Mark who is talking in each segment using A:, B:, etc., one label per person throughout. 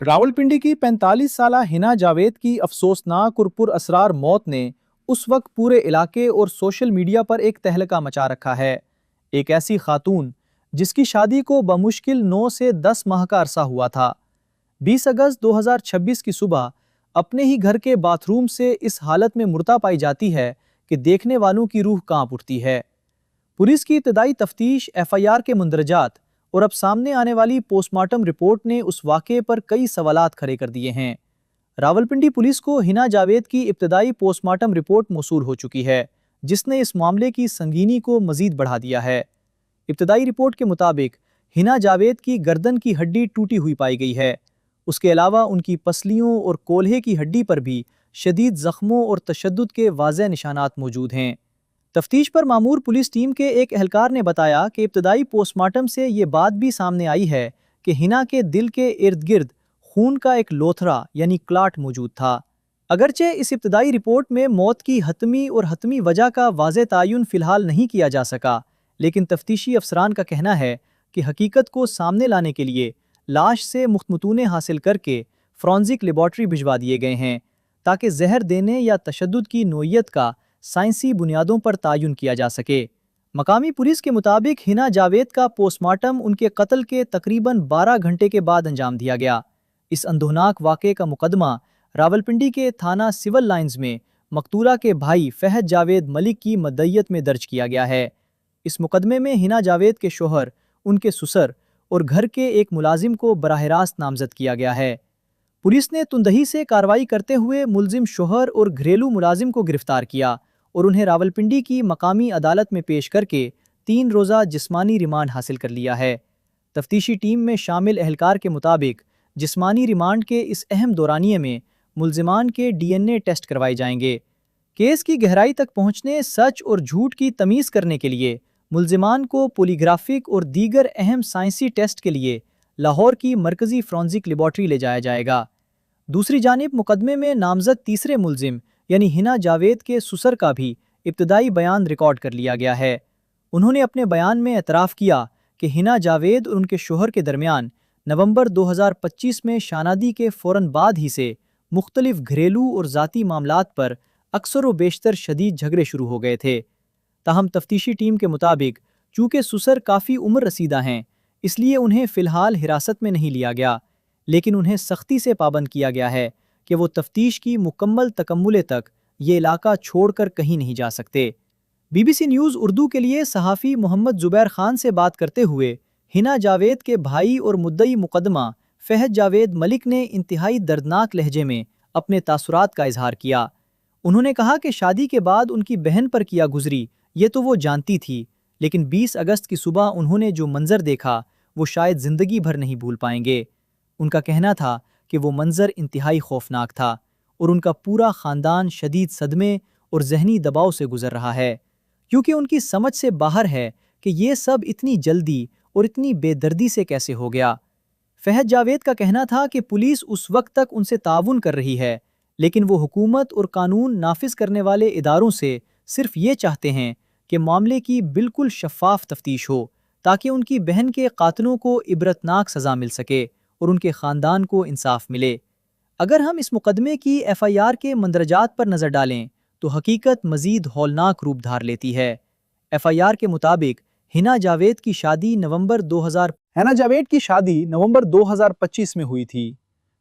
A: रावलपिंडी की 45 साला हिना जावेद की अफसोसनाक और पुरअसरार मौत ने उस वक्त पूरे इलाके और सोशल मीडिया पर एक तहलका मचा रखा है। एक ऐसी खातून जिसकी शादी को बमुश्किल 9 से 10 माह का अरसा हुआ था, 20 अगस्त 2026 की सुबह अपने ही घर के बाथरूम से इस हालत में मुर्दा पाई जाती है कि देखने वालों की रूह कांप उठती है। पुलिस की इब्तदाई तफ्तीश, एफआईआर के मुंदरजात और अब सामने आने वाली पोस्टमार्टम रिपोर्ट ने उस वाक़े पर कई सवालात खड़े कर दिए हैं। रावलपिंडी पुलिस को हिना जावेद की इब्तदाई पोस्टमार्टम रिपोर्ट मौसूल हो चुकी है, जिसने इस मामले की संगीनी को मजीद बढ़ा दिया है। इब्तदाई रिपोर्ट के मुताबिक हिना जावेद की गर्दन की हड्डी टूटी हुई पाई गई है। उसके अलावा उनकी पसलियों और कोल्हे की हड्डी पर भी शदीद जख्मों और तशद्दुद के वाज़ेह निशानात मौजूद हैं। तफ्तीश पर मामूर पुलिस टीम के एक एहलकार ने बताया कि इब्तदाई पोस्टमार्टम से ये बात भी सामने आई है कि हिना के दिल के इर्द गिर्द खून का एक लोथरा यानी क्लाट मौजूद था। अगरचे इस इब्तदाई रिपोर्ट में मौत की हतमी और हतमी वजह का वाज़ेह तायुन फिलहाल नहीं किया जा सका, लेकिन तफ्तीशी अफसरान का कहना है कि हकीकत को सामने लाने के लिए लाश से मुख्तमतूने हासिल करके फॉरेंसिक लेबॉर्ट्री भिजवा दिए गए हैं, ताकि जहर देने या तशद्दुद की नोयत का साइंसी बुनियादों पर तायुन किया जा सके। मकामी पुलिस के मुताबिक हिना जावेद का पोस्टमार्टम उनके कत्ल के तकरीबन 12 घंटे के बाद अंजाम दिया गया। इस अंदोनाक वाक़े का मुकदमा रावलपिंडी के थाना सिविल लाइंस में मकतूला के भाई फहद जावेद मलिक की मदय्यत में दर्ज किया गया है। इस मुकदमे में हिना जावेद के शोहर, उनके सुसर और घर के एक मुलाजिम को बराह रास्त नामजद किया गया है। पुलिस ने तुंदही से कार्रवाई करते हुए मुलजिम शोहर और घरेलू मुलाजिम को गिरफ्तार किया और उन्हें रावलपिंडी की मकामी अदालत में पेश करके 3 रोज़ा जिस्मानी रिमांड हासिल कर लिया है। तफ्तीशी टीम में शामिल एहलकार के मुताबिक जिस्मानी रिमांड के इस अहम दौरानिये में मुलजिमान के डीएनए टेस्ट करवाए जाएंगे। केस की गहराई तक पहुंचने, सच और झूठ की तमीज़ करने के लिए मुलजिमान को पोलीग्राफिक और दीगर अहम साइंसी टेस्ट के लिए लाहौर की मरकजी फॉरेंसिक लेबॉर्ट्री ले जाया जाएगा। दूसरी जानिब मुकदमे में नामजद तीसरे मुलजिम यानी हिना जावेद के सुसर का भी इब्तदाई बयान रिकॉर्ड कर लिया गया है। उन्होंने अपने बयान में एतराफ़ किया कि हिना जावेद और उनके शोहर के दरमियान नवंबर 2025 में शानादी के फ़ौरन बाद ही से मुख्तलिफ घरेलू और ज़ाती मामलात पर अक्सर व बेशतर शदीद झगड़े शुरू हो गए थे। ताहम तफ्तीशी टीम के मुताबिक चूँकि सुसर काफ़ी उम्र रसीदा हैं, इसलिए उन्हें फ़िलहाल हिरासत में नहीं लिया गया, लेकिन उन्हें सख्ती से पाबंद किया गया है कि वो तफ्तीश की मुकम्मल तकम्मुले तक ये इलाका छोड़कर कहीं नहीं जा सकते। बीबीसी न्यूज़ उर्दू के लिए सहाफ़ी मोहम्मद ज़ुबैर खान से बात करते हुए हिना जावेद के भाई और मुद्दई मुकदमा फहद जावेद मलिक ने इंतहाई दर्दनाक लहजे में अपने तासुरात का इजहार किया। उन्होंने कहा कि शादी के बाद उनकी बहन पर किया गुजरी ये तो वो जानती थी, लेकिन 20 अगस्त की सुबह उन्होंने जो मंजर देखा वो शायद ज़िंदगी भर नहीं भूल पाएंगे। उनका कहना था कि वो मंजर इंतहाई खौफनाक था और उनका पूरा ख़ानदान शदीद सदमे और जहनी दबाव से गुजर रहा है, क्योंकि उनकी समझ से बाहर है कि ये सब इतनी जल्दी और इतनी बेदर्दी से कैसे हो गया। फहद जावेद का कहना था कि पुलिस उस वक्त तक उनसे ताउन कर रही है, लेकिन वो हुकूमत और कानून नाफिज करने वाले इदारों से सिर्फ ये चाहते हैं कि मामले की बिल्कुल शफाफ तफ्तीश हो, ताकि उनकी बहन के कातिलों को इबरतनाक सज़ा मिल सके और उनके ख़ानदान को इंसाफ मिले। अगर हम इस मुकदमे की एफआईआर के मंदरजात पर नज़र डालें तो हकीकत मज़ीद हौलनाक रूप धार लेती है। एफआईआर के मुताबिक हिना जावेद की शादी नवंबर 2025 में हुई थी।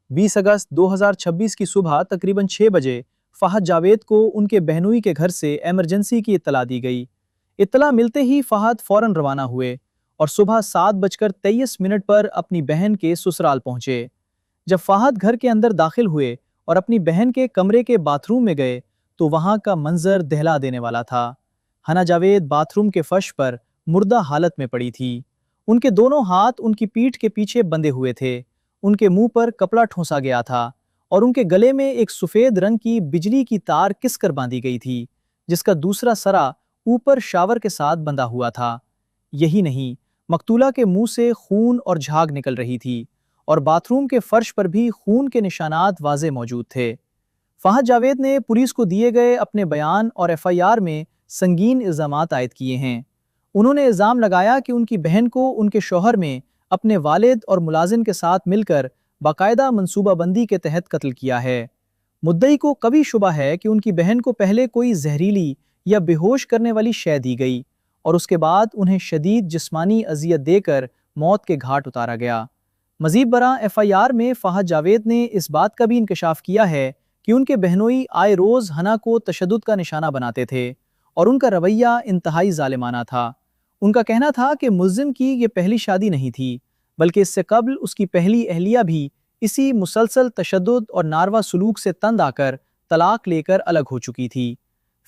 A: 20 अगस्त 2026 की सुबह तकरीबन 6 बजे फहद जावेद को उनके बहनोई के घर से एमरजेंसी की इत्तला दी गई। इत्तला मिलते ही फहद फ़ौरन रवाना हुए और सुबह 7:23 पर अपनी बहन के ससुराल पहुंचे। जब फहद घर के अंदर दाखिल हुए और अपनी बहन के कमरे के बाथरूम में गए तो वहां का मंजर दहला देने वाला था। हिना जावेद बाथरूम के फर्श पर मुर्दा हालत में पड़ी थी। उनके दोनों हाथ उनकी पीठ के पीछे बंधे हुए थे, उनके मुंह पर कपड़ा ठोंसा गया था और उनके गले में एक सफ़ेद रंग की बिजली की तार किसकर बांधी गई थी, जिसका दूसरा सरा ऊपर शावर के साथ बंधा हुआ था। यही नहीं, मकतूला के मुंह से खून और झाग निकल रही थी और बाथरूम के फर्श पर भी खून के निशानात वाज़े मौजूद थे। फहद जावेद ने पुलिस को दिए गए अपने बयान और एफआईआर में संगीन इल्ज़ामात आयद किए हैं। उन्होंने इल्ज़ाम लगाया कि उनकी बहन को उनके शौहर में अपने वालिद और मुलाजिम के साथ मिलकर باقاعدہ منصوبہ بندی کے تحت قتل کیا ہے۔ مدعی کو قوی شبہ ہے کہ ان کی بہن کو پہلے کوئی زہریلی یا بے ہوش کرنے والی شے دی گئی اور اس کے بعد انہیں شدید جسمانی اذیت دے کر موت کے گھاٹ اتارا گیا۔ مزید برآں ایف آئی آر میں فہد جاوید نے اس بات کا بھی انکشاف کیا ہے کہ ان کے بہنوئی آئے روز حنا کو تشدد کا نشانہ بناتے تھے اور ان کا رویہ انتہائی ظالمانہ تھا۔ ان کا کہنا تھا کہ ملزم کی یہ پہلی شادی نہیں تھی، بلکہ اس سے قبل اس کی پہلی اہلیہ بھی اسی مسلسل تشدد اور ناروا سلوک سے تنگ آ کر طلاق لے کر الگ ہو چکی تھی۔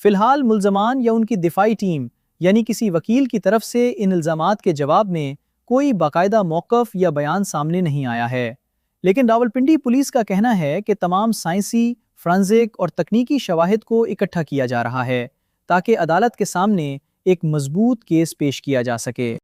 A: فی الحال ملزمان یا ان کی دفاعی ٹیم یعنی کسی وکیل کی طرف سے ان الزامات کے جواب میں کوئی باقاعدہ موقف یا بیان سامنے نہیں آیا ہے، لیکن راولپنڈی پولیس کا کہنا ہے کہ تمام سائنسی، فرانزک اور تکنیکی شواہد کو اکٹھا کیا جا رہا ہے تاکہ عدالت کے سامنے ایک مضبوط کیس پیش کیا جا سکے۔